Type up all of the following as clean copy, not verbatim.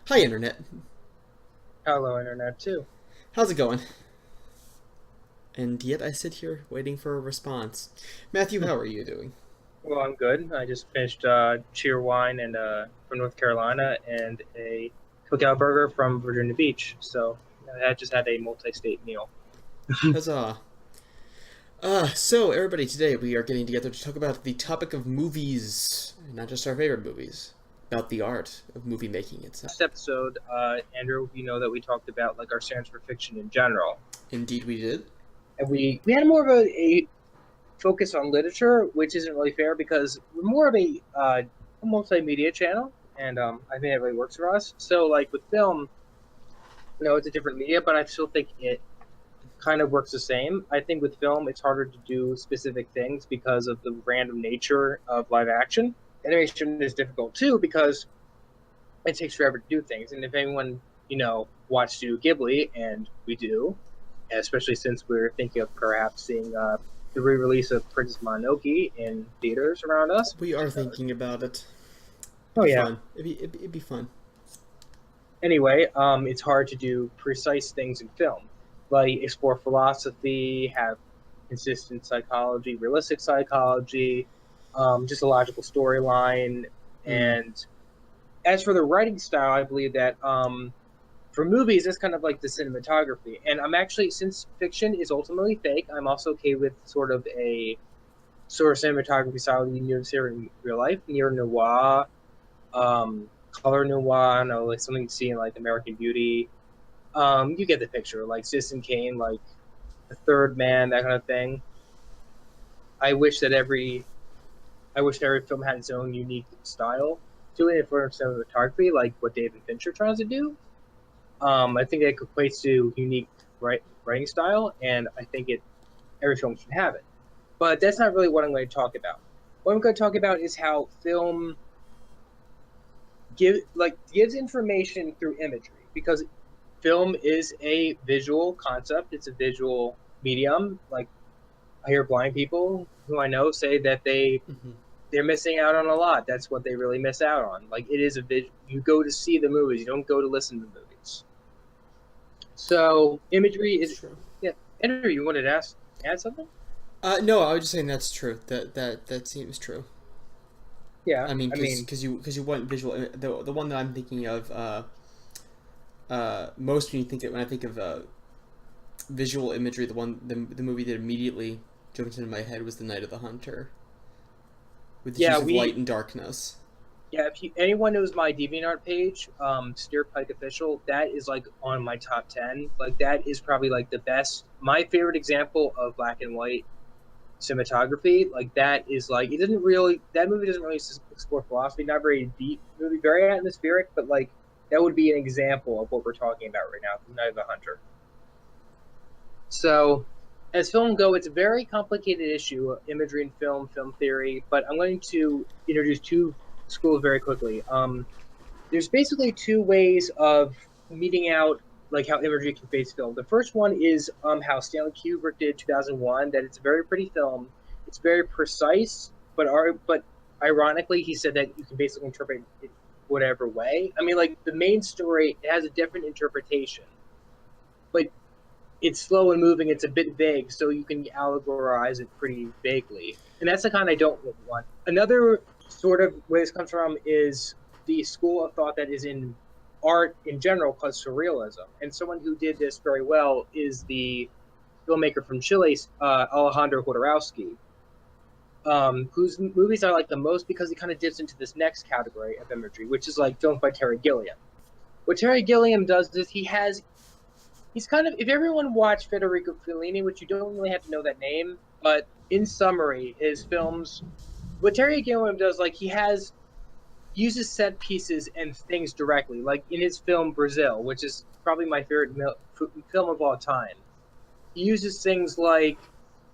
Hi, Internet. Hello, Internet, too. How's it going? And yet I sit here waiting for a response. Matthew, how are you doing? Well, I'm good. I just finished cheer wine and from North Carolina and a cookout burger from Virginia Beach. So I just had a multi-state meal. Huzzah. So everybody, today we are getting together to talk about the topic of movies, not just our favorite movies, about the art of movie making itself. Last episode, Andrew, you know that we talked about like our stance for fiction in general, Indeed, we did. and we had more of a focus on literature, which isn't really fair because we're more of a multimedia channel, and I think that really works for us. So, like with film, it's a different media, but I still think it kind of works the same. I think with film, it's harder to do specific things because of the random nature of live action. Animation is difficult too because it takes forever to do things. And if anyone, watched Studio Ghibli, and we do, especially since we're thinking of perhaps seeing the re-release of Princess Mononoke in theaters around us. We are thinking about it. It'd Oh be yeah. fun. It'd be fun. Anyway, it's hard to do precise things in film, like explore philosophy, have consistent psychology, realistic psychology, just a logical storyline. Hmm. And as for the writing style, I believe that for movies, it's kind of like the cinematography. And I'm actually, since fiction is ultimately fake, I'm also okay with sort of cinematography style you see in real life, near noir, color noir, I don't know, like something you see in like American Beauty. You get the picture, like Citizen Kane, like The Third Man, that kind of thing. I wish that every film had its own unique style to it for cinematography, like what David Fincher tries to do. I think it equates to unique writing style, and I think every film should have it. But that's not really what I'm going to talk about. What I'm going to talk about is how film gives information through imagery, because film is a visual concept. It's a visual medium. Like I hear blind people who I know say that Hmm. they're missing out on a lot. That's what they really miss out on. Like it is a you go to see the movies, you don't go to listen to the movies. So imagery It's is, true. yeah. Andrew, you wanted to add something? No, I was just saying that's true. That seems true. Yeah, I mean, I mean, because you want visual. The one that I'm thinking of most when you think when I think of visual imagery, the movie that immediately jumped into my head was The Night of the Hunter, with its yeah, use of light we and darkness. yeah. If anyone knows my DeviantArt page, Steer Pike Official, that is like on my top 10. Like that is probably like the best, my favorite example of black and white cinematography. Like that is like that movie doesn't really explore philosophy, not very deep movie, very atmospheric, but like that would be an example of what we're talking about right now, The Night of the Hunter. So as film go, it's a very complicated issue, imagery in film theory, but I'm going to introduce two schools very quickly. There's basically two ways of meeting out like how imagery can face film. The first one is how Stanley Kubrick did 2001, that it's a very pretty film. It's very precise, but ironically, he said that you can basically interpret it whatever way. I mean, like the main story, it has a different interpretation, but it's slow and moving. It's a bit vague, so you can allegorize it pretty vaguely, and that's the kind I don't really want. Another sort of where this comes from is the school of thought that is in art in general called surrealism, and someone who did this very well is the filmmaker from Chile, Alejandro Jodorowsky, whose movies I like the most because he kind of dips into this next category of imagery, which is like films by Terry Gilliam. What Terry Gilliam does is he's kind of, if everyone watched Federico Fellini, which you don't really have to know that name, but in summary, his films, what Terry Gilliam does, like uses set pieces and things directly. Like in his film Brazil, which is probably my favorite film of all time, he uses things like,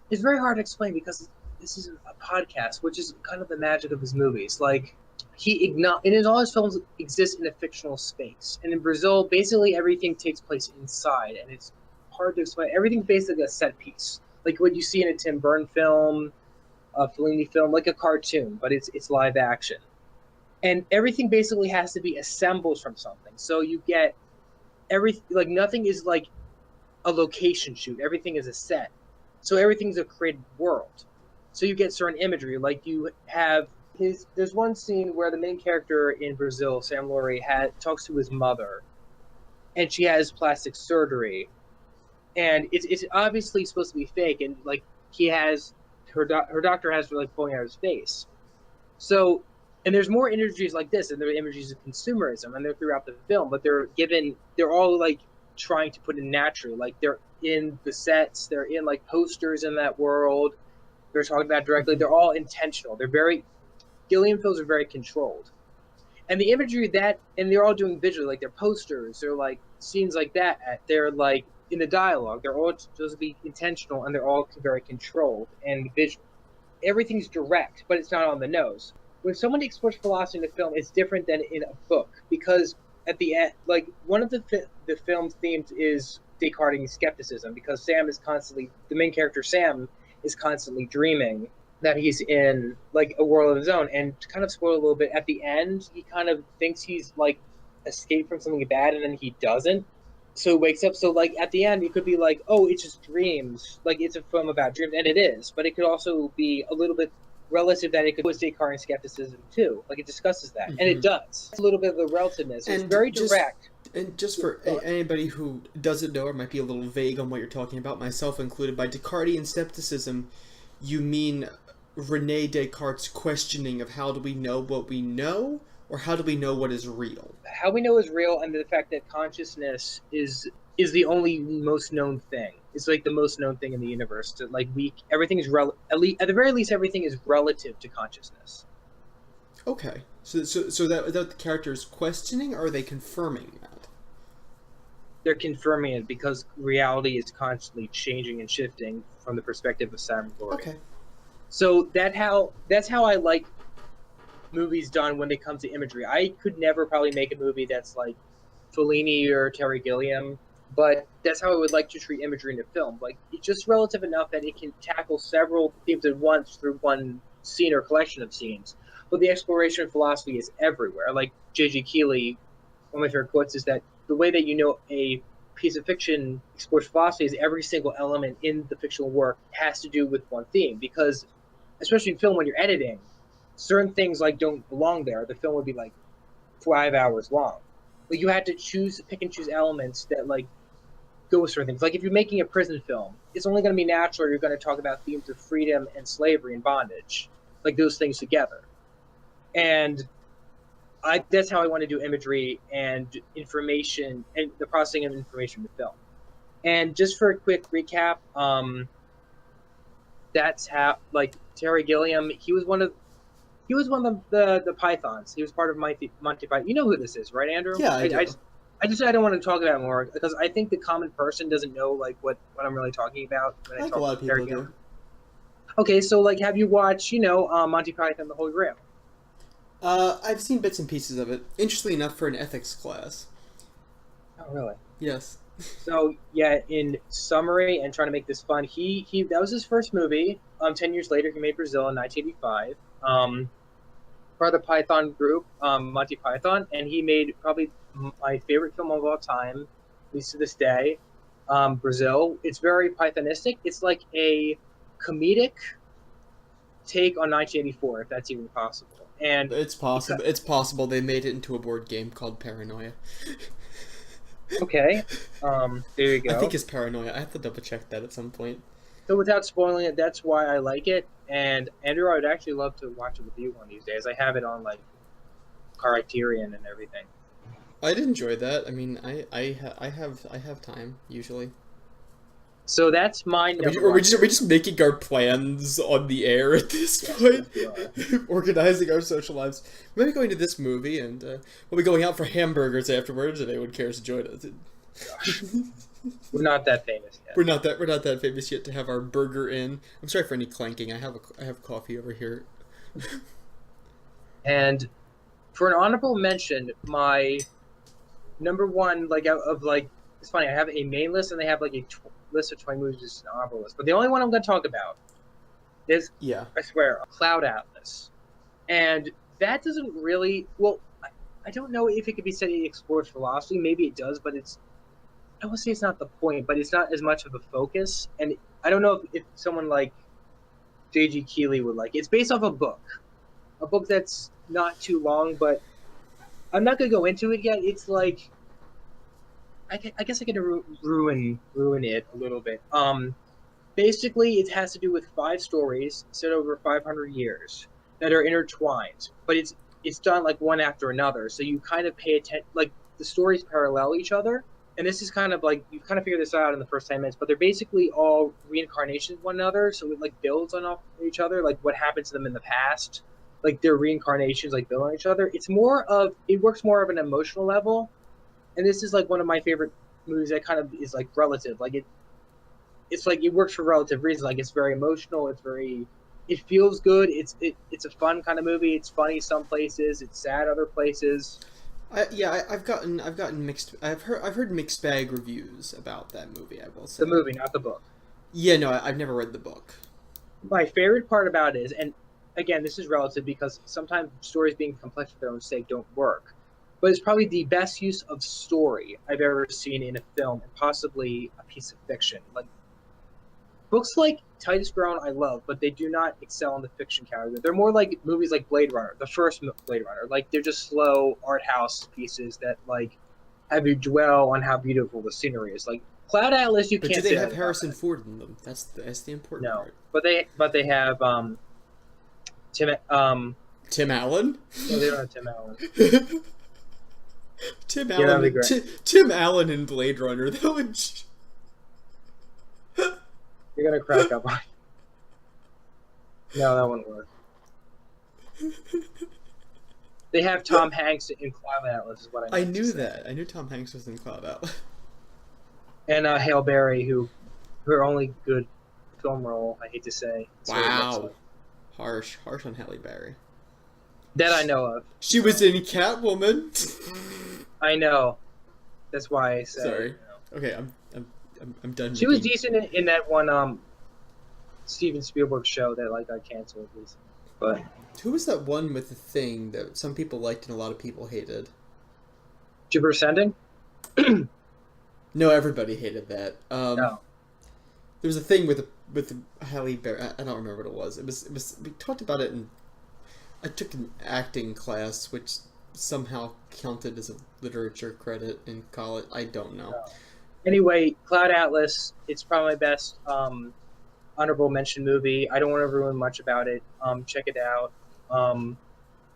it's very hard to explain because this is a podcast, which is kind of the magic of his movies. Like all his films exist in a fictional space, and in Brazil, basically everything takes place inside, and it's hard to explain. Everything's basically a set piece, like what you see in a Tim Burton film, a Fellini film, like a cartoon, but it's live action. and everything basically has to be assembled from something. So you get every like nothing is like a location shoot. Everything is a set. So everything's a created world. So you get certain imagery. Like you have his. There's one scene where the main character in Brazil, Sam Laurie, talks to his mother, and she has plastic surgery, and it's obviously supposed to be fake, and like he has her doctor has her like pulling out his face. So, and there's more images like this, and there are images of consumerism, and they're throughout the film, but they're all like trying to put in naturally, like they're in the sets, they're in like posters in that world, they're talking about directly, they're all intentional. They're very, Gilliam films are very controlled. And the imagery and they're all doing visually, like they're posters, they're like scenes like that, they're like in the dialogue, they're all supposed to be intentional and they're all very controlled and visual. Everything's direct, but it's not on the nose. When someone explores philosophy in a film, it's different than in a book because at the end, like one of the film's themes is Descartes' skepticism because the main character Sam is constantly dreaming that he's in like a world of his own. And to kind of spoil a little bit, at the end, he kind of thinks he's like escaped from something bad, and then he doesn't. So he wakes up. So like at the end, it could be like, oh, it's just dreams. Like it's a film about dreams, and it is. But it could also be a little bit relative that it could was Descartes skepticism too. Like it discusses that, and it does. It's a little bit of the relativeness. It's very direct. And just for anybody who doesn't know or might be a little vague on what you're talking about, myself included, by Descartes skepticism, you mean Rene Descartes' questioning of how do we know what we know, or how do we know what is real? How we know is real, and the fact that consciousness is the only most known thing. It's like the most known thing in the universe. To, like everything is at the very least, everything is relative to consciousness. Okay, so that the character is questioning, or are they confirming that? They're confirming it because reality is constantly changing and shifting from the perspective of Sam Laurie. Okay. So that's how I like movies done when they come to imagery. I could never probably make a movie that's like Fellini or Terry Gilliam, but that's how I would like to treat imagery in a film. Like it's just relative enough that it can tackle several themes at once through one scene or collection of scenes. But the exploration of philosophy is everywhere. Like J.G. Keeley, one of my favorite quotes is that the way that you know a piece of fiction explores philosophy is every single element in the fictional work has to do with one theme, because especially in film when you're editing, certain things like don't belong there. The film would be like 5 hours long. Like you had to pick and choose elements that like go with certain things. Like if you're making a prison film, it's only going to be natural you're going to talk about themes of freedom and slavery and bondage, like those things together. And that's how I want to do imagery and information and the processing of information in the film. And just for a quick recap, that's how like Terry Gilliam, he was one of the Pythons. He was part of Monty Python. You know who this is, right, Andrew? Yeah, I do. I don't want to talk about it more because I think the common person doesn't know like what I'm really talking about when I talk a lot of about people Terry do. Gilliam. Okay, so like, have you watched Monty Python: The Holy Grail? I've seen bits and pieces of it. Interestingly enough, for an ethics class. Oh, really? Yes. So yeah, in summary, and trying to make this fun, he that was his first movie. 10 years later, he made Brazil in 1985. Part of the Python group, Monty Python, and he made probably my favorite film of all time, at least to this day, Brazil. It's very Pythonistic. It's like a comedic take on 1984, if that's even possible. And It's possible. It's possible they made it into a board game called Paranoia. okay, there you go. I think it's Paranoia. I have to double check that at some point. So without spoiling it, that's why I like it. And Andrew, I would actually love to watch it with you one of these days. I have it on like Criterion and everything. I'd enjoy that. I mean, I have time usually. So that's my number. Are we just making our plans on the air at this point? Organizing our social lives. Maybe going to this movie, and we'll be going out for hamburgers afterwards. If anyone cares to join us. We're not that famous yet. We're not that famous yet to have our burger in. I'm sorry for any clanking. I have coffee over here. And for an honorable mention, my number one, like of like, it's funny. I have a main list, and they have like a list of 20 movies, just an honorable list. But the only one I'm going to talk about is, I swear, Cloud Atlas. And that doesn't really. Well, I don't know if it could be said it explores philosophy. Maybe it does, but it's. I would say it's not the point, but it's not as much of a focus. And I don't know if someone like J.G. Keeley would like it. It's based off a book that's not too long, but I'm not gonna go into it yet. It's like I guess I could ruin it a little bit. Basically, it has to do with 5 stories set over 500 years that are intertwined, but it's done like one after another. So you kind of pay attention, like the stories parallel each other. And this is kind of like you kind of figure this out in the first 10 minutes, but they're basically all reincarnations of one another. So it like builds on off each other, like what happened to them in the past, like their reincarnations like build on each other. It works more of an emotional level, and this is like one of my favorite movies that kind of is like relative. It's like it works for relative reasons. Like it's very emotional. It feels good. It's a fun kind of movie. It's funny some places. It's sad other places. I've gotten mixed. I've heard mixed bag reviews about that movie. I will say The movie, not the book. Yeah, no, I've never read the book. My favorite part about it is, and again, this is relative because sometimes stories being complex for their own sake don't work. But it's probably the best use of story I've ever seen in a film, and possibly a piece of fiction. Like books like Titus Brown, I love, but they do not excel in the fiction category. They're more like movies like Blade Runner, the first Blade Runner. Like they're just slow art house pieces that like have you dwell on how beautiful the scenery is. Like Cloud Atlas, you But can't. do they say have that Harrison about Ford in them? That's the important no, part. but they have Tim Tim Allen? no, they don't have Tim Allen. Tim Yeah, that'd be Allen. great. Tim Allen in Blade Runner. That would. You're gonna crack up on. No, that wouldn't work. They have Tom Hanks in Cloud Atlas, is what I I meant to knew say. that. I knew Tom Hanks was in Cloud Atlas. And Hale Berry, her only good film role, I hate to say. It's what it looks Wow. like. Harsh on Halle Berry. That I know of. She was in Catwoman. I know. That's why I said. Sorry. You know. Okay, I'm done. She was decent in that one Steven Spielberg show that like got canceled recently. But Who was that one with the thing that some people liked and a lot of people hated? Jupiter Ascending? No, everybody hated that. No. There was a thing with Halle Berry. I don't remember what it was. It was. We talked about it in. I took an acting class, which somehow counted as a literature credit in college. I don't know. No. Anyway, Cloud Atlas, it's probably my best honorable mention movie. I don't want to ruin much about it. Check it out.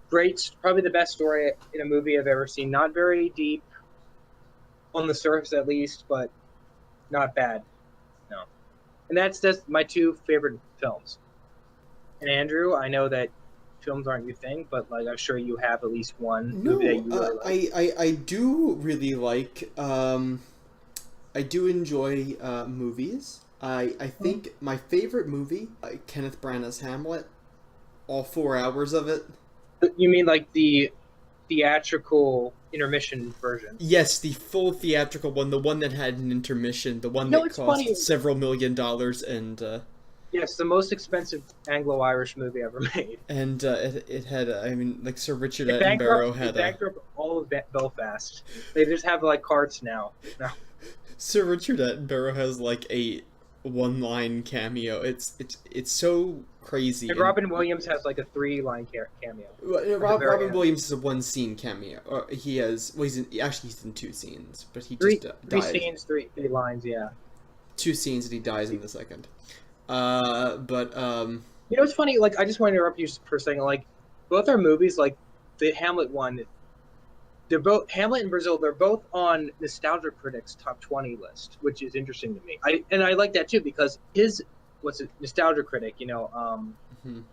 Great, probably the best story in a movie I've ever seen. Not very deep, on the surface at least, but not bad. No. And that's my 2 favorite films. And Andrew, I know that films aren't your thing, but like I'm sure you have at least one No, movie that you really like. I do really like. I do enjoy movies. I think my favorite movie, Kenneth Branagh's Hamlet, all 4 hours of it. You mean like the theatrical intermission version? Yes, the full theatrical one, the one that had an intermission, the one No, that it's cost funny. several $1 million, Yes, the most expensive Anglo-Irish movie ever made. and it had, I mean, like Sir Richard It Attenborough had bankrupt all of Belfast. They just have like carts now. No. Sir Richard Attenborough has like a one-line cameo. It's so crazy. And Robin Williams has like a 3-line cameo. Robin Williams is a one-scene cameo. He has. Well, he's in 2 scenes, but he just Three dies. scenes, three lines. Yeah. 2 scenes, and he dies in the second. You know, it's funny. Like, I just want to interrupt you for a second. Like, both our movies, like the Hamlet one, they're both Hamlet and Brazil. They're both on Nostalgia Critic's top 20 list, which is interesting to me. I like that too because Nostalgia Critic, you know,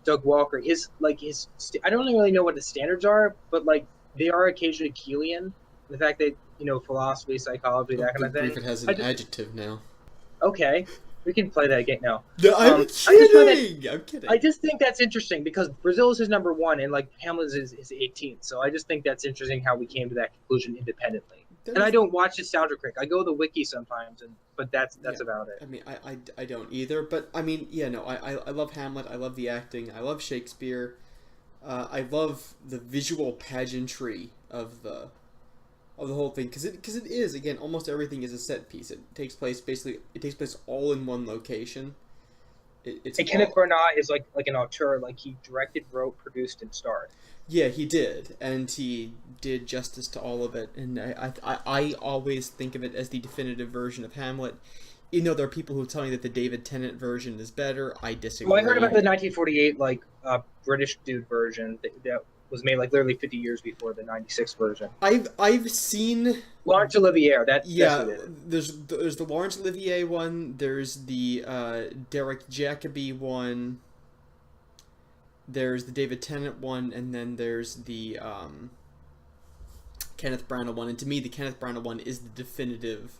Doug Walker, I don't really know what the standards are, but like they are occasionally Keelian. The fact that, you know, philosophy, psychology, that kind of thing. It has an adjective now. Okay, we can play that game now. No, I'm kidding. I'm kidding. I just think that's interesting because Brazil is his number 1 and like Hamlet is his 18th. So I just think that's interesting how we came to that conclusion independently. And I don't watch Nostalgia Critic. I go to the wiki sometimes, but that's about it. I mean, I don't either. But I mean, yeah, no, I love Hamlet. I love the acting. I love Shakespeare. I love the visual pageantry of the whole thing, because it is, again, almost everything is a set piece. It takes place all in one location. It's And Kenneth all, Branagh is like an auteur, like he directed, wrote, produced, and starred. yeah, he did, and he did justice to all of it. And I always think of it as the definitive version of Hamlet. You know, there are people who tell me that the David Tennant version is better. I disagree. Well, I heard about the 1948 British dude version that was made like literally 50 years before the 96 version. I've seen, Laurence Olivier. That's yeah. what it is. There's the Laurence Olivier one. There's the Derek Jacobi one. There's the David Tennant one, and then there's the Kenneth Branagh one. And to me, the Kenneth Branagh one is the definitive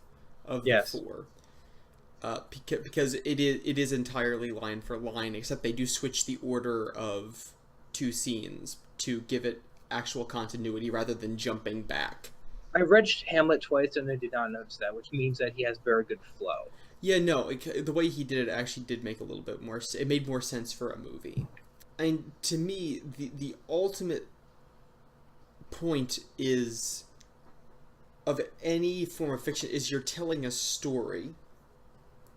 of the four. Because it is entirely line for line, except they do switch the order of two scenes to give it actual continuity rather than jumping back. I read Hamlet twice and I did not notice that, which means that he has very good flow. Yeah, no, the way he did it actually did make a little bit more. It made more sense for a movie. And to me, the ultimate point is of any form of fiction is you're telling a story.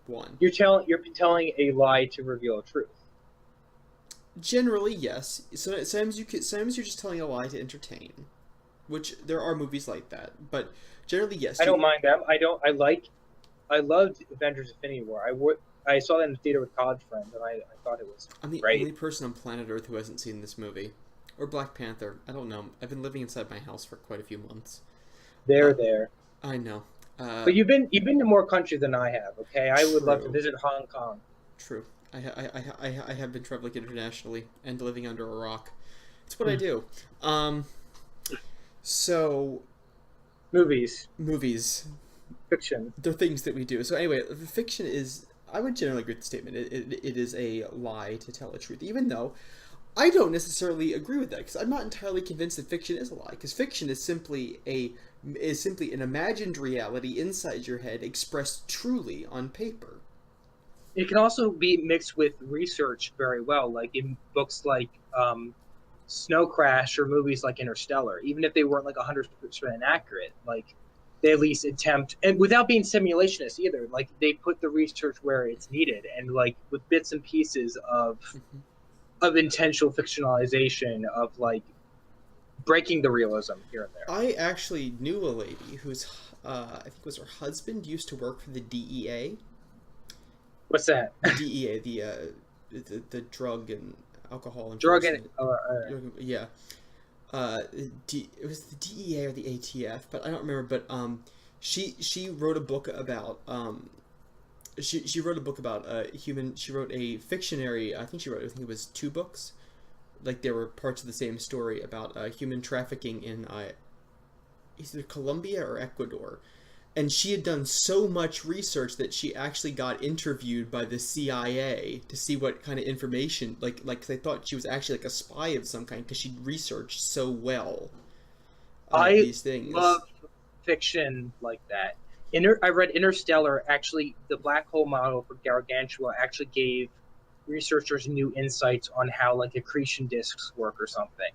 One. You're telling a lie to reveal a truth. Generally, yes. So sometimes you're just telling a lie to entertain, which there are movies like that. But generally, yes. I don't mind them. I loved Avengers: Infinity War. I saw that in the theater with college friends, and I thought it was I'm the great. only person on planet Earth who hasn't seen this movie, or Black Panther. I don't know. I've been living inside my house for quite a few months. There. I know. But you've been to more countries than I have. Okay, I would love to True. visit Hong Kong. True. I have been traveling internationally and living under a rock. It's what I do. So Movies, fiction. they're things that we do. So anyway, fiction is. I would generally agree with the statement. It is a lie to tell a truth, even though I don't necessarily agree with that, because I'm not entirely convinced that fiction is a lie. Because fiction is simply an imagined reality inside your head expressed truly on paper. It can also be mixed with research very well, like in books like Snow Crash or movies like Interstellar. Even if they weren't like 100% accurate, like they at least attempt, and without being simulationist either. Like they put the research where it's needed, and like with bits and pieces of intentional fictionalization of like breaking the realism here and there. I actually knew a lady whose, I think it was her husband, used to work for the DEA. What's that? The DEA, the drug and alcohol Drug enforcement. and Yeah. It was the DEA or the ATF, but I don't remember. But she wrote a book about she wrote a book about human. She wrote a fictionary. I think it was 2 books. Like they were parts of the same story about human trafficking in either Colombia or Ecuador. And she had done so much research that she actually got interviewed by the CIA to see what kind of information, like cause they thought she was actually like a spy of some kind, because she'd researched so well these things. I love fiction like that. I read Interstellar. Actually, the black hole model for Gargantua actually gave researchers new insights on how like accretion disks work or something.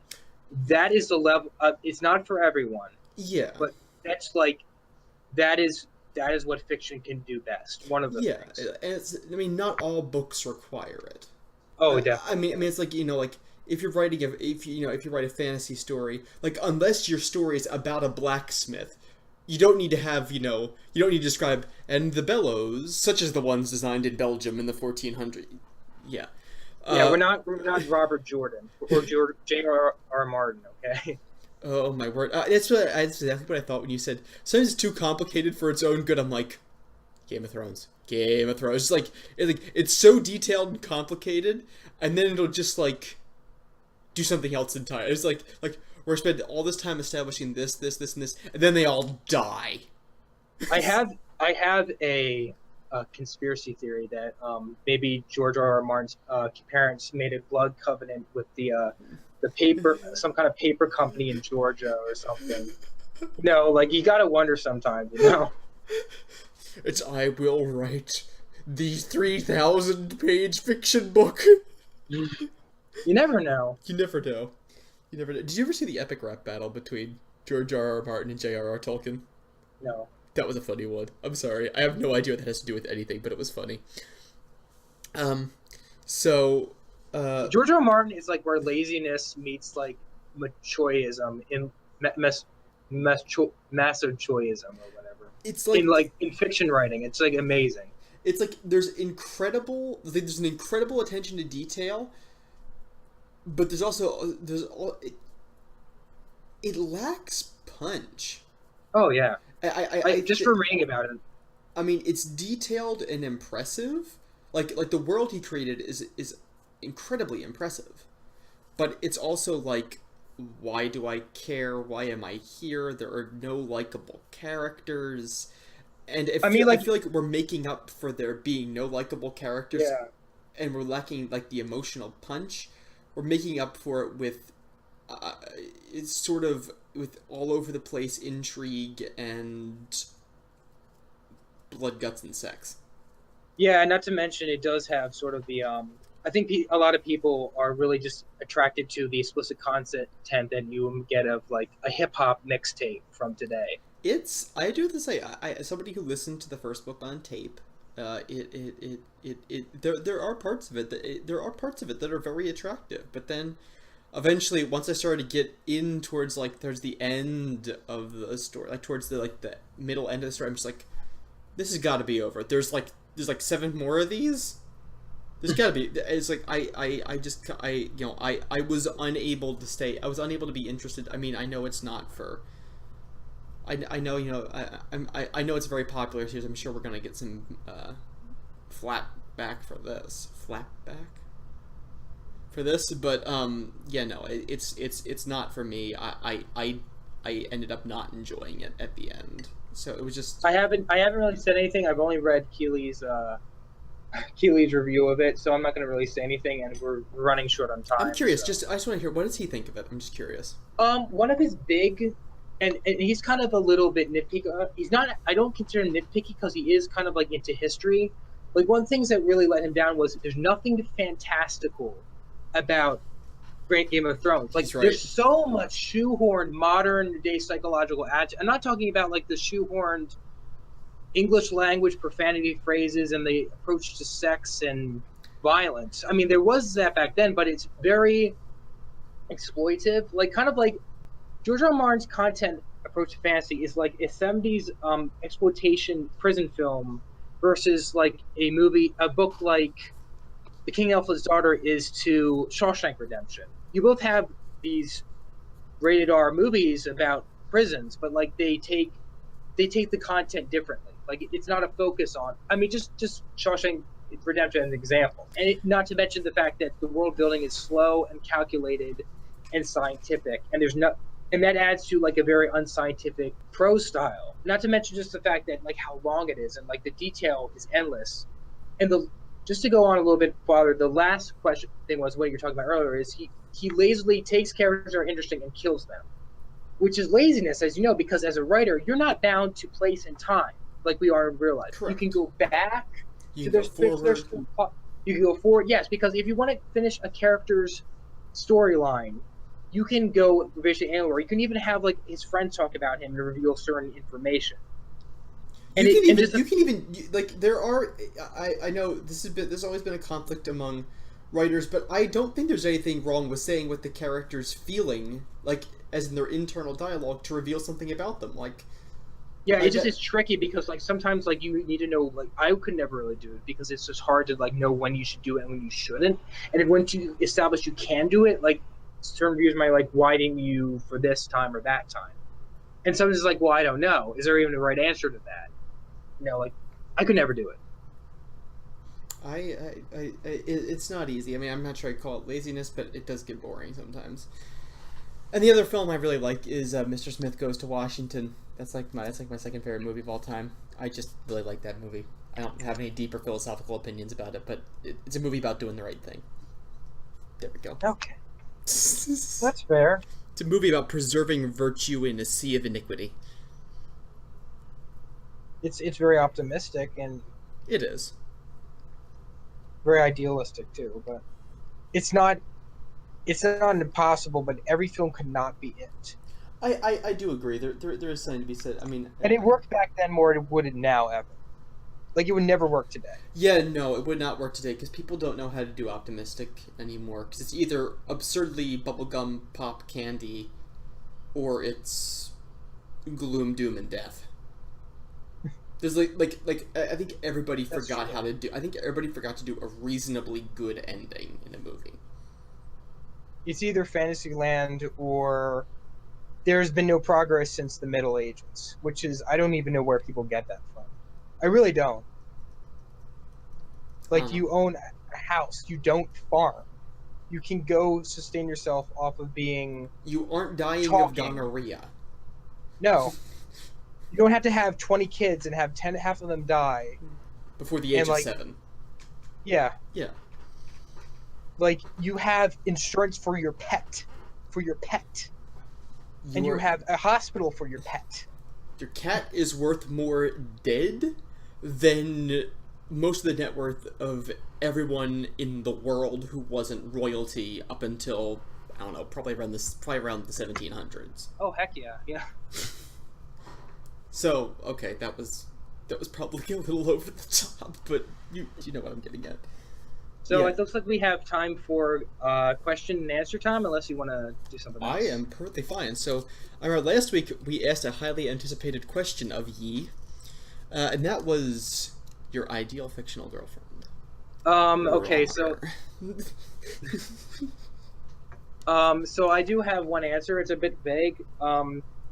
That is the level. It's not for everyone. Yeah, but that's like. That is what fiction can do best. One of the things. And not all books require it. Oh, definitely. I mean, it's like, like if you're writing if you write a fantasy story, like unless your story is about a blacksmith, you don't need to have you don't need to describe and the bellows such as the ones designed in Belgium in the 1400s. Yeah. We're not Robert Jordan or J.R.R. Martin. Okay. Oh my word! That's exactly what I thought when you said sometimes it's too complicated for its own good. I'm like, Game of Thrones. It's like it's so detailed and complicated, and then it'll just like do something else entirely. It's like we're spending all this time establishing this, and this, and then they all die. I have a conspiracy theory that maybe George R.R. Martin's parents made a blood covenant with the paper, some kind of paper company in Georgia or something. No, like you gotta wonder sometimes, It's I will write the 3,000-page fiction book. You never know. You never know. You never did. Did you ever see the epic rap battle between George R. R. Martin and J.R.R. Tolkien? No. That was a funny one. I'm sorry. I have no idea what that has to do with anything, but it was funny. So, George R. R. Martin is like where laziness meets like machoism in massochoism or whatever. it's like In fiction writing, it's like amazing. it's like there's an incredible attention to detail, but it lacks punch. Oh yeah, I just from reading about it. I mean, it's detailed and impressive. Like the world he created is incredibly impressive, but it's also like, why do I care? Why am I here? There are no likable characters, and I feel like we're making up for there being no likable characters, Yeah. and we're lacking like the emotional punch. We're making up for it with, it's sort of with all over the place intrigue and blood, guts, and sex. Yeah, not to mention it does have sort of the I think a lot of people are really just attracted to the explicit content that you get of like a hip hop mixtape from today. I do have to say, as somebody who listened to the first book on tape, there are parts of it that are very attractive, but then eventually, once I started to get in towards the end of the story, like towards the middle end of the story, I'm just like, this has got to be over. There's like 7 more of these. There's got to be. It's like I was unable to stay. I was unable to be interested. I mean, I know it's not for. I know, I know it's a very popular series. I'm sure we're gonna get some flat back for this. But yeah, no, it's not for me. I ended up not enjoying it at the end. So it was just. I haven't really said anything. I've only read Keely's review of it, so I'm not going to really say anything. And we're running short on time. I'm curious. So. I just want to hear, what does he think of it? I'm just curious. One of his big, and he's kind of a little bit nitpicky. He's not. I don't consider him nitpicky because he is kind of like into history. Like one of the things that really let him down was there's nothing fantastical about Great Game of Thrones. Like Right. There's so much shoehorned modern day psychological ads. I'm not talking about like the shoehorned English language profanity phrases and the approach to sex and violence. I mean, there was that back then, but it's very exploitive. Like kind of like George R. R. Martin's content approach to fantasy is like a 70s exploitation prison film versus like a book like The King Alpha's Daughter is to Shawshank Redemption. You both have these rated R movies about prisons, but like they take the content differently. Like it's not a focus on. I mean, just Shawshank Redemption as an example, and not to mention the fact that the world building is slow and calculated and scientific, and and that adds to like a very unscientific prose style. Not to mention just the fact that like how long it is and like the detail is endless. And just to go on a little bit farther, the last question thing was what you're talking about earlier is he lazily takes characters that are interesting and kills them, which is laziness, as you know, because as a writer, you're not bound to place and time like we are in real life. Correct. You can go back. You can go forward. You can go forward, yes, because if you want to finish a character's storyline, you can go basically anywhere. You can even have like his friends talk about him and reveal certain information. And you can even like there are. I know there's always been a conflict among writers, but I don't think there's anything wrong with saying what the character's feeling, like as in their internal dialogue, to reveal something about them. Like, yeah, it's tricky because like sometimes like you need to know, like I could never really do it because it's just hard to like know when you should do it and when you shouldn't. And then once you establish you can do it, like certain reviewers might like, why didn't you for this time or that time? And sometimes it's like, well, I don't know. Is there even a right answer to that? Like I could never do it. It's not easy. I mean, I'm not sure I'd call it laziness, but it does get boring sometimes. And the other film I really like is Mr. Smith Goes to Washington. That's like my second favorite movie of all time. I just really like that movie. I don't have any deeper philosophical opinions about it, but it's a movie about doing the right thing. There we go. Okay. That's fair. It's a movie about preserving virtue in a sea of iniquity. It's very optimistic and it is very idealistic too, but it's not it's not impossible, but every film could not be it. I do agree. There is something to be said. I mean, And it worked back then more than it would now ever. Like, it would never work today. yeah, no, it would not work today because people don't know how to do optimistic anymore. Because it's either absurdly bubblegum pop candy, or it's gloom, doom, and death. There's like I think everybody That's forgot true. how to do. I think everybody forgot to do a reasonably good ending in a movie. It's either Fantasyland or there's been no progress since the Middle Ages, which is, I don't even know where people get that from. I really don't. Like, you own a house, you don't farm. You can go sustain yourself off of being. You aren't dying of Talking. gonorrhea. No. You don't have to have 20 kids and have half of them die. Before the age And, of like, 7. Yeah. Yeah. Like, you have insurance for your pet. And you have a hospital for your pet. Your cat is worth more dead than most of the net worth of everyone in the world who wasn't royalty up until, I don't know, probably around the 1700s. Oh, heck yeah. Yeah. So, okay, that was probably a little over the top, but you know what I'm getting at. So Yeah. it looks like we have time for question and answer time, unless you want to do something else. I am perfectly fine. So, I remember last week we asked a highly anticipated question of ye, and that was your ideal fictional girlfriend. Okay, so so I do have one answer. It's a bit vague.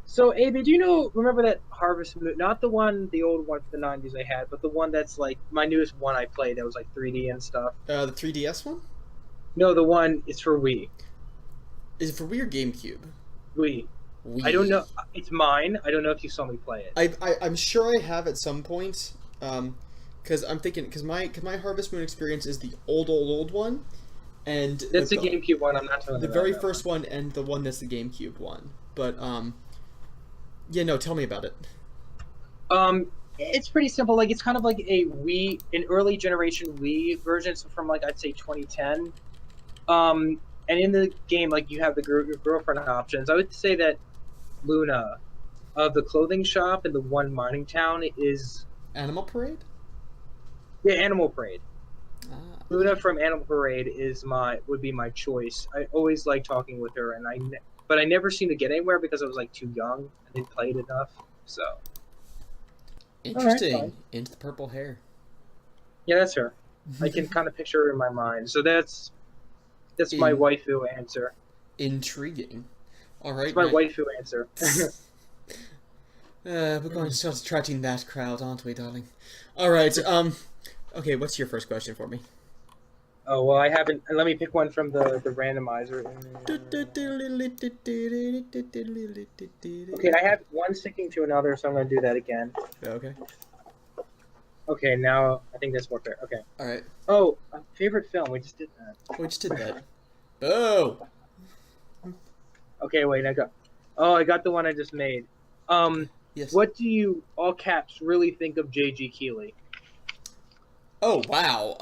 So AB, do you remember that Harvest Moon? Not the old one from the 90s I had, but the one that's like my newest one I played that was like 3D and stuff. The 3DS one? No, the one it's for Wii. Is it for Wii or GameCube? Wii. Wii. I don't know. It's mine. I don't know if you saw me play it. I'm sure I have at some point. Because I'm thinking, because my Harvest Moon experience is the old one, and That's the GameCube one. I'm not talking the about very that first one, and the one that's the GameCube one. But yeah, no, tell me about it. It's pretty simple. Like, it's kind of like a Wii, an early generation Wii version, so from like I'd say 2010. And in the game, like, you have the your girlfriend options. I would say that Luna of the clothing shop in the one mining town is Animal Parade? Animal Parade. Ah. Luna from Animal Parade would be my choice. I always like talking with her, but I never seemed to get anywhere because I was like too young. I didn't play it enough. So Interesting. fine. Into the purple hair. yeah, that's her. I can kind of picture her in my mind. So that's my waifu answer. Intriguing. All right. It's my waifu answer. We're going to start attracting that crowd, aren't we, darling? All right. Okay. What's your first question for me? Oh well, I haven't. Let me pick one from the randomizer. Okay, I have one sticking to another, so I'm going to do that again. Okay. Okay, now I think that's more fair. Okay. All right. Oh, favorite film. We just did that. We just did that. Oh. Okay, wait. I got the one I just made. Yes. What do you, all caps, really think of J.G. Keeley? Oh wow.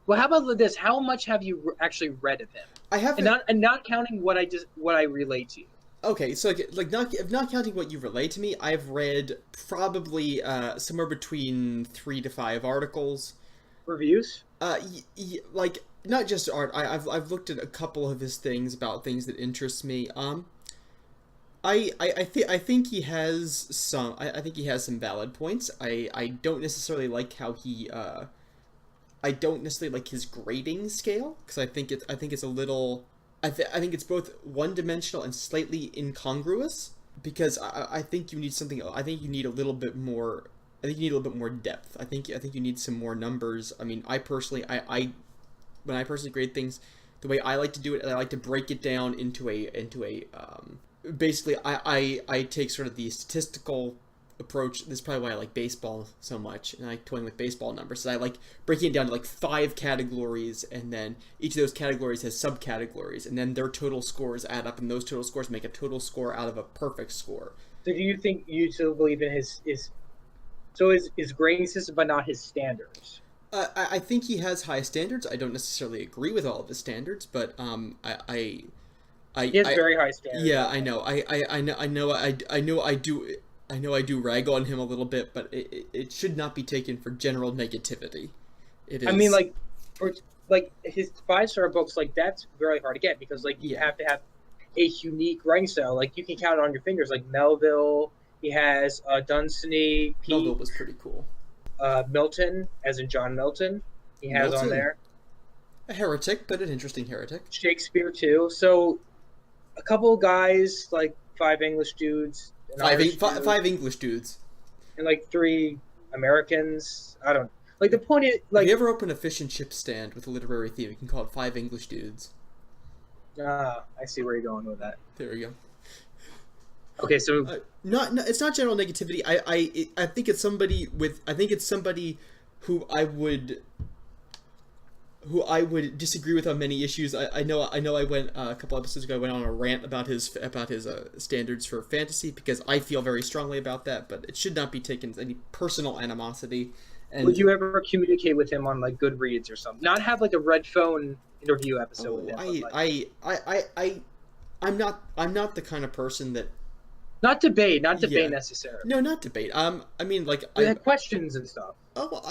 Well, how about this? How much have you actually read of him? I haven't. And not counting what I relate to you. Okay, so like not counting what you relate to me, I've read probably somewhere between 3 to 5 articles. Reviews? Like not just art. I've looked at a couple of his things about things that interest me. I think he has some. I think he has some valid points. I don't necessarily like how he. I don't necessarily like his grading scale because I think it's a little. I think it's both one-dimensional and slightly incongruous because I think you need something. I think you need a little bit more. I think you need a little bit more depth. I think you need some more numbers. I mean, I personally, when I personally grade things, the way I like to do it, I like to break it down into a basically, I take sort of the statistical approach. This is probably why I like baseball so much, and I like toying with baseball numbers. So I like breaking it down to like 5 categories, and then each of those categories has subcategories, and then their total scores add up, and those total scores make a total score out of a perfect score. So do you think you still believe in his grading system, but not his standards? I think he has high standards. I don't necessarily agree with all of his standards, but He has I very high standards. yeah, I know. I know I do rag on him a little bit, but it should not be taken for general negativity. It I mean, is. for like his 5-star books, like that's very hard to get because like you Yeah. have to have a unique writing style. Like you can count it on your fingers. Like Melville, he has Dunsany, Melville Pete, was pretty cool. Milton, as in John Milton, he has on Milton, there. a heretic, but an interesting heretic. Shakespeare too. So a couple of guys, like 5 English dudes, an Irish dude, Five English dudes. and like 3 Americans. I don't like the point is If like you ever open a fish and chip stand with a literary theme, you can call it Five English Dudes. I see where you're going with that. There we go. Okay, so It's not general negativity. I think it's somebody with. I think it's somebody who I would disagree with on many issues. I know I went a couple episodes ago. I went on a rant about his standards for fantasy because I feel very strongly about that. But it should not be taken as any personal animosity. And would you ever communicate with him on like Goodreads or something? Not have like a red phone interview episode with him. I'm not the kind of person that. Not debate Yeah. necessarily. No, not debate. I mean, like We had questions and stuff. Oh, well,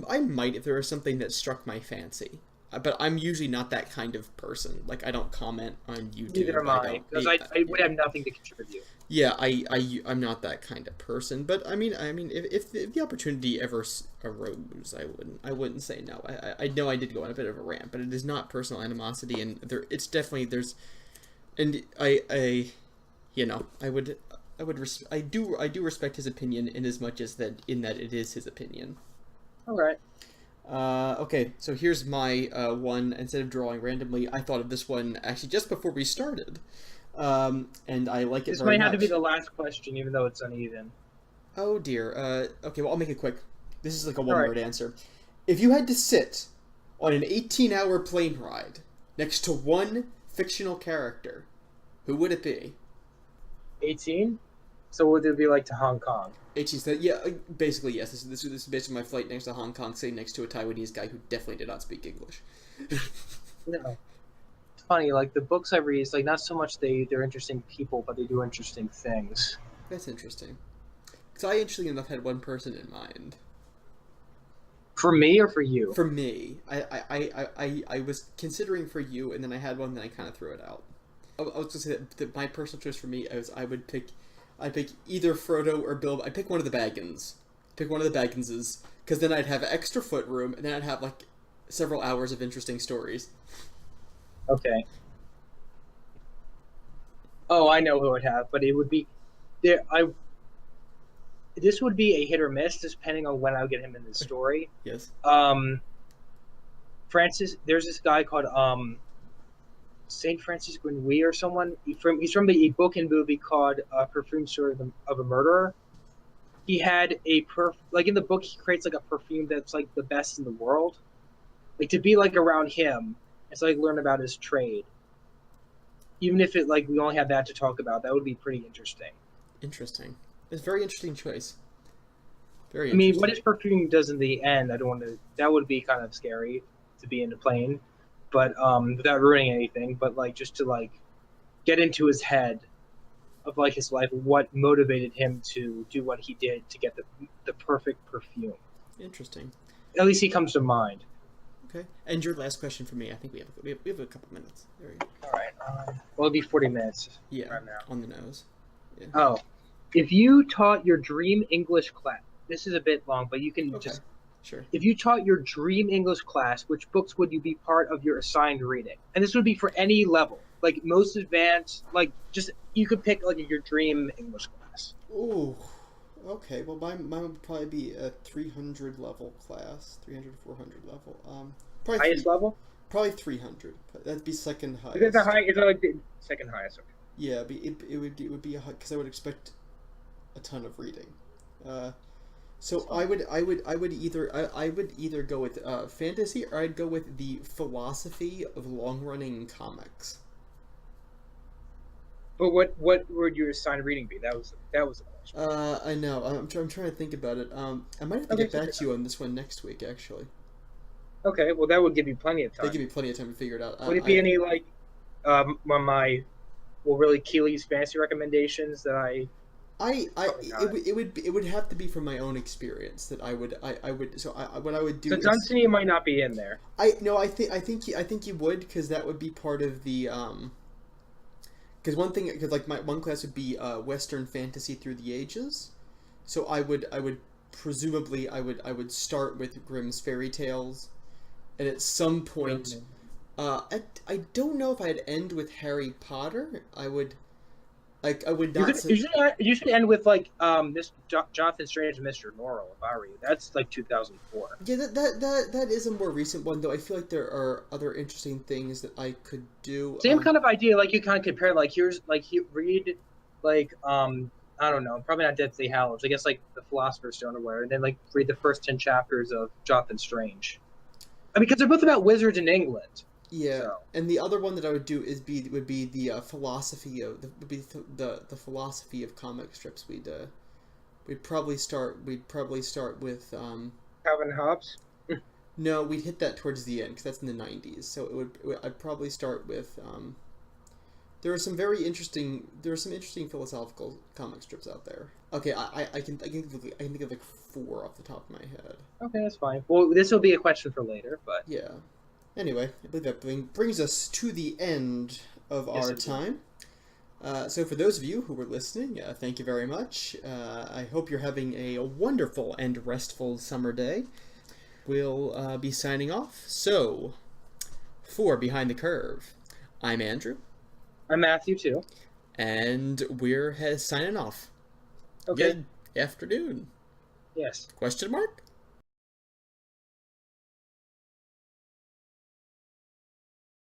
I might if there was something that struck my fancy, but I'm usually not that kind of person. Like I don't comment on YouTube. Neither am I, because I would have nothing to contribute. Yeah, I'm not that kind of person. But I mean, if the opportunity ever arose, I wouldn't say no. I know I did go on a bit of a rant, but it is not personal animosity, and it's definitely there's, and you know, I do respect his opinion in as much as that it is his opinion. All right. Okay, so here's my one. Instead of drawing randomly, I thought of this one actually just before we started, and I like it. This very might have to much. be the last question, even though it's uneven. Oh dear. Okay, well I'll make it quick. This is like a All right. one-word answer. If you had to sit on an 18-hour plane ride next to one fictional character, who would it be? 18. So would it be like to Hong Kong? 18 said, yeah, basically yes. This is basically my flight next to Hong Kong, sitting next to a Taiwanese guy who definitely did not speak English. No. It's funny. Like the books I read, it's like not so much they're interesting people, but they do interesting things. That's interesting. Because I interestingly enough had one person in mind. For me or for you? For me, I was considering for you, and then I had one, then I kind of threw it out. I was going to say that my personal choice for me is I'd pick either Frodo or Bilbo. I'd pick one of the Baggins. Pick one of the Bagginses, because then I'd have extra foot room, and then I'd have like several hours of interesting stories. Okay. Oh, I know who I'd have, but it would be there. This would be a hit or miss depending on when I would get him in the story. Yes. Francis, there's this guy called Saint Francis Grenouille or someone. He's from a book and movie called Perfume Story of a Murderer. He had like in the book he creates like a perfume that's like the best in the world. Like to be like around him, it's like learn about his trade. Even if it like we only have that to talk about, that would be pretty interesting. Interesting. It's a very interesting choice. Very I mean, interesting. what his perfume does in the end, I don't want to. That would be kind of scary to be in a plane, but without ruining anything. But like just to like get into his head of like his life, what motivated him to do what he did to get the perfect perfume. Interesting. At least he comes to mind. Okay. And your last question for me. I think we have a couple minutes. There you go. All right. Well, it'll be 40 minutes. Yeah. Right now. On the nose. Yeah. Oh, if you taught your dream English class, this is a bit long, but you can Okay. just. Sure. If you taught your dream English class, which books would you be part of your assigned reading? And this would be for any level, like most advanced, like just you could pick like your dream English class. Ooh. Okay. Well, mine would probably be a 300 level class, 300 to 400 level. Probably Highest level? Probably 300. That'd be second highest. Is it the high? Is it like the second highest? Okay. Yeah, it would be a because I would expect a ton of reading. So I would either go with fantasy or I'd go with the philosophy of long running comics. But what would your assigned reading be? That was the question. I know. I'm trying to think about it. I might have to Okay, get take back your to you on this one next week. Actually, Okay, well that would give you plenty of they time. give me plenty of time to figure it out. Would it be any like one of my really Keely's fantasy recommendations that I probably not. It would have to be from my own experience that I would. So what I would do So is Dunsany might not be in there. I no I think you would, because that would be part of the because one thing, because like my one class would be Western fantasy through the ages, so I would presumably I would start with Grimm's fairy tales, and at some point I don't know if I'd end with Harry Potter. I would You not could say. you should end with like this Jonathan Strange and Mr. Norrell if I were you. That's like 2004. Yeah, that is a more recent one, though. I feel like there are other interesting things that I could do. Same kind of idea. Like you kind of compare. Like here's like read like I don't know, probably not Deathly Hallows. I guess like the Philosopher's Stone or whatever, and then like read the first 10 chapters of Jonathan Strange. I mean, because they're both about wizards in England. Yeah, So and the other one that I would do would be the philosophy of the philosophy of comic strips. We'd probably start with Calvin Hobbes. no, we'd hit that towards the end because that's in the '90s. So I'd probably start with there are some interesting philosophical comic strips out there. Okay, I can think of like four off the top of my head. Okay, that's fine. Well, this will be a question for later, but Yeah. Anyway, I believe that brings us to the end of Yes, our it does. time. So for those of you who were listening, thank you very much. I hope you're having a wonderful and restful summer day. We'll be signing off. So, for Behind the Curve, I'm Andrew, I'm Matthew too. and we're signing off. Okay. Good afternoon? Yes. Question mark?